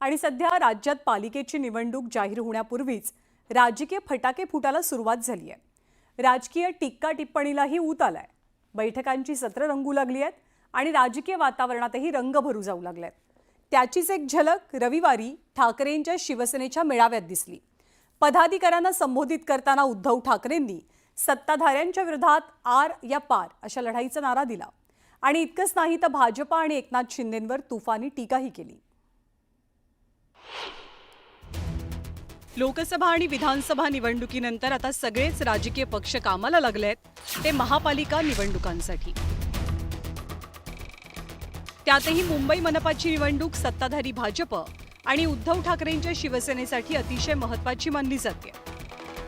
आणि सध्या राज्यात पालिकेची निवडणूक जाहीर होण्यापूर्वीच राजकीय फटाके फुटायला सुरुवात झाली आहे। राजकीय टिक्का टिप्पणीलाही ऊत आलाय। बैठकांची सत्र रंगू लागली आहेत आणि राजकीय वातावरणातही रंग भरू जाऊ लागलेत। त्याचीच एक झलक रविवारी ठाकरेंच्या शिवसेनेच्या मेळाव्यात दिसली। पदाधिकाऱ्यांना संबोधित करताना उद्धव ठाकरेंनी सत्ताधाऱ्यांच्या विरोधात आर या पार अशा लढाईचा नारा दिला आणि इतकंच नाही तर भाजपा आणि एकनाथ शिंदेंवर तुफानी टीकाही केली। लोकसभा आणि विधानसभा निवडणुकीनंतर आता सगळेच राजकीय पक्ष कामाला लागलेत, ते महापालिका निवडणुकांसाठी। त्यातही मुंबई मनपाची निवडणूक सत्ताधारी भाजप आणि उद्धव ठाकरेंच्या शिवसेनेसाठी अतिशय महत्त्वाची मानली जाते।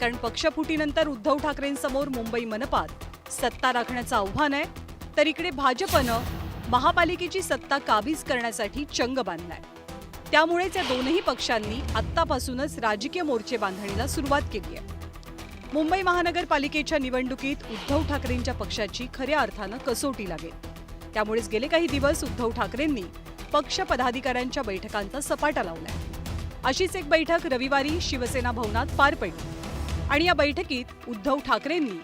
कारण पक्षफुटीनंतर उद्धव ठाकरेंसमोर मुंबई मनपात सत्ता राखण्याचं आव्हान आहे, तर इकडे भाजपनं महापालिकेची सत्ता काबीज करण्यासाठी चंग बांधलाय। त्यामुळेच या दोनही पक्षांनी आत्तापासूनच राजकीय मोर्चे बांधणीला सुरुवात केली आहे। मुंबई महानगरपालिकेच्या निवडणुकीत उद्धव ठाकरेंच्या पक्षाची खऱ्या अर्थानं कसोटी लागेल। त्यामुळेच गेले काही दिवस उद्धव ठाकरेंनी पक्ष पदाधिकाऱ्यांच्या बैठकांचा सपाटा लावलाय। अशीच एक बैठक रविवारी शिवसेना भवनात पार पडली आणि या बैठकीत उद्धव ठाकरेंनी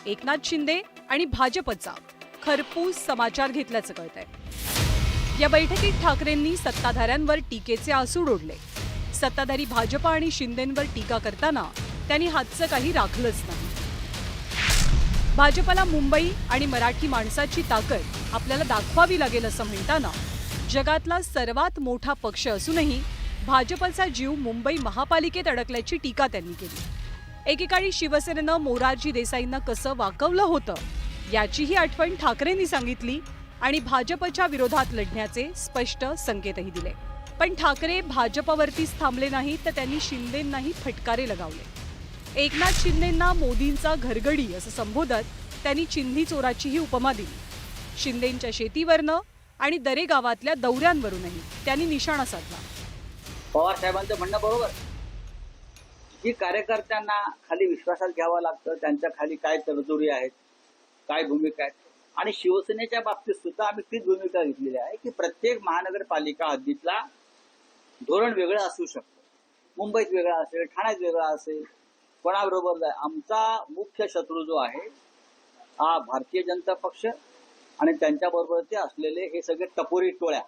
एकनाथ शिंदे आणि भाजपचा खरपूस समाचार घेतल्याचं कळतंय। या बैठकीत ठाकरेंनी सत्ताधाऱ्यांवर टीकेचे आसूड ओढले। सत्ताधारी भाजपा आणि शिंदेंवर टीका करताना त्यांनी हातचं काही राखलंच नाही। भाजपला मुंबई आणि मराठी माणसाची ताकद आपल्याला दाखवावी लागेल असं म्हणताना जगातला सर्वात मोठा पक्ष असूनही भाजपचा जीव मुंबई महापालिकेत अडकल्याची टीका त्यांनी केली। एकेकाळी शिवसेनेनं मोरारजी देसाईंना कसं वाकवलं होतं याचीही आठवण ठाकरेंनी सांगितली आणि भाजपच्या विरोधात लढण्याचे स्पष्ट संकेतही दिले। पण ठाकरे भाजपवरतीच थांबले नाहीत, तर त्यांनी शिंदेंनाही फटकारे लगावले। एकनाथ शिंदेंना मोदींचा घरगडी असं संबोधत त्यांनी चिंधी चोराचीही उपमा दिली। शिंदेंच्या शेतीवरनं आणि दरेगावातल्या दौऱ्यांवरूनही त्यांनी निशाणा साधला। पवार साहेबांचं म्हणणं बरोबर, की कार्यकर्त्यांना खाली विश्वासात घ्यावं लागतं, त्यांच्या खाली काय तरतुदी आहेत, काय भूमिका आहेत। आणि शिवसेनेच्या बाबतीत सुद्धा आम्ही तीच भूमिका घेतलेली आहे की प्रत्येक महानगरपालिका हद्दीतला धोरण वेगळं असू शकतं। मुंबईत वेगळा असेल, ठाण्यात वेगळा असेल, कोणाबरोबर जाय। आमचा मुख्य शत्रू जो आहे हा भारतीय जनता पक्ष आणि त्यांच्याबरोबर ते असलेले हे सगळे टपोरी टोळ्या।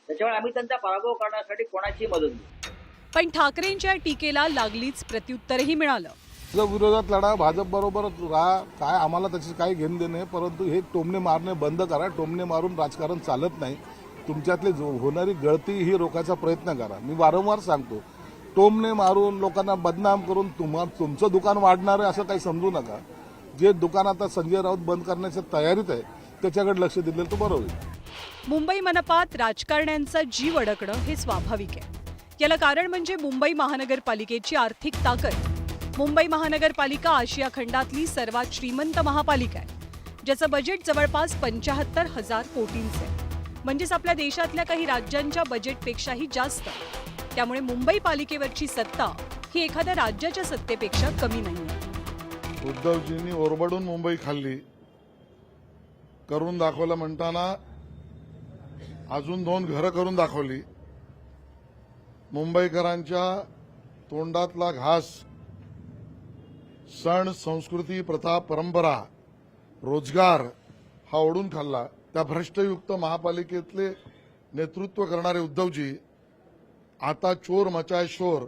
त्याच्यामुळे आम्ही त्यांचा पराभव करण्यासाठी कोणाची मदत घेऊ। पण ठाकरेंच्या टीकेला लागलीच प्रत्युत्तरही मिळालं। विरोधात लढा, भाजप बरोबर राहा, काय आम्हाला त्याची काही घेणं देणं नाही, परंतु हे टोमणे मारणे बंद करा। टोमणे मारून राजकारण चालत नाही। तुमच्यातली होणारी गळती ही रोखायचा प्रयत्न करा। मी वारंवार सांगतो, टोमणे मारून लोकांना बदनाम करून तुमचं दुकान वाढणार आहे असं काही समजू नका। जे दुकान आता संजय राऊत बंद करण्याच्या तयारीत आहे त्याच्याकडे लक्ष दिलेलं तर बरं होईल। मुंबई मनपात राजकारण्यांचा जीव अडकणं हे स्वाभाविक आहे। याला कारण म्हणजे मुंबई महानगरपालिकेची आर्थिक ताकद। मुंबई महानगरपालिका आशिया खंडातली सर्वात श्रीमंत महापालिका आहे, ज्याचं बजेट जवळपास 75,000 कोटींचं आहे, म्हणजेच आपल्या देशातल्या काही राज्यांच्या बजेटपेक्षाही जास्त। त्यामुळे मुंबई पालिकेवरची सत्ता ही एखाद्या राज्याच्या सत्तेपेक्षा कमी नाहीये। उद्धवजींनी ओरबडून मुंबई खाल्ली, करून दाखवलं म्हणताना अजून 2 घरं करून दाखवली। मुंबईकरांच्या तोंडातला घास, सण, संस्कृती, प्रथा, परंपरा, रोजगार हा ओढून खाल्ला। त्या भ्रष्टयुक्त महापालिकेतले नेतृत्व करणारे उद्धवजी आता चोर मचाय शोर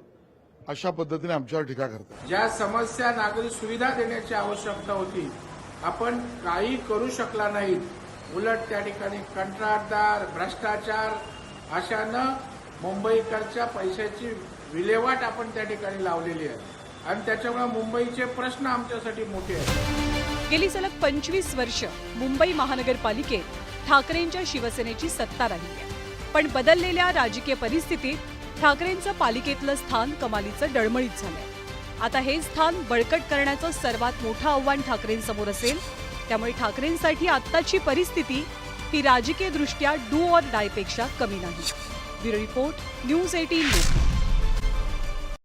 अशा पद्धतीने आमच्यावर टीका करतात। ज्या समस्या, नागरी सुविधा देण्याची आवश्यकता होती, आपण काही करू शकला नाहीत। उलट त्या ठिकाणी कंत्राटदार, भ्रष्टाचार अशानं मुंबईकरच्या पैशाची विल्हेवाट आपण त्या ठिकाणी लावलेली आहे आणि त्याच्यामुळे मुंबईचे प्रश्न आमच्यासाठी मोठे आहेत। गेली सलग 25 वर्ष मुंबई महानगरपालिकेत ठाकरेंच्या शिवसेनेची सत्ता राहिली आहे। पण बदललेल्या राजकीय परिस्थितीत ठाकरेंचं पालिकेतलं स्थान कमालीचं डळमळीत झालंय। आता हे स्थान बळकट करण्याचं सर्वात मोठं आव्हान ठाकरेंसमोर असेल। त्यामुळे ठाकरेंसाठी आत्ताची परिस्थिती ही राजकीयदृष्ट्या डू ऑर डाय पेक्षा कमी नाही। ब्युरो रिपोर्ट, न्यूज 18 लोक।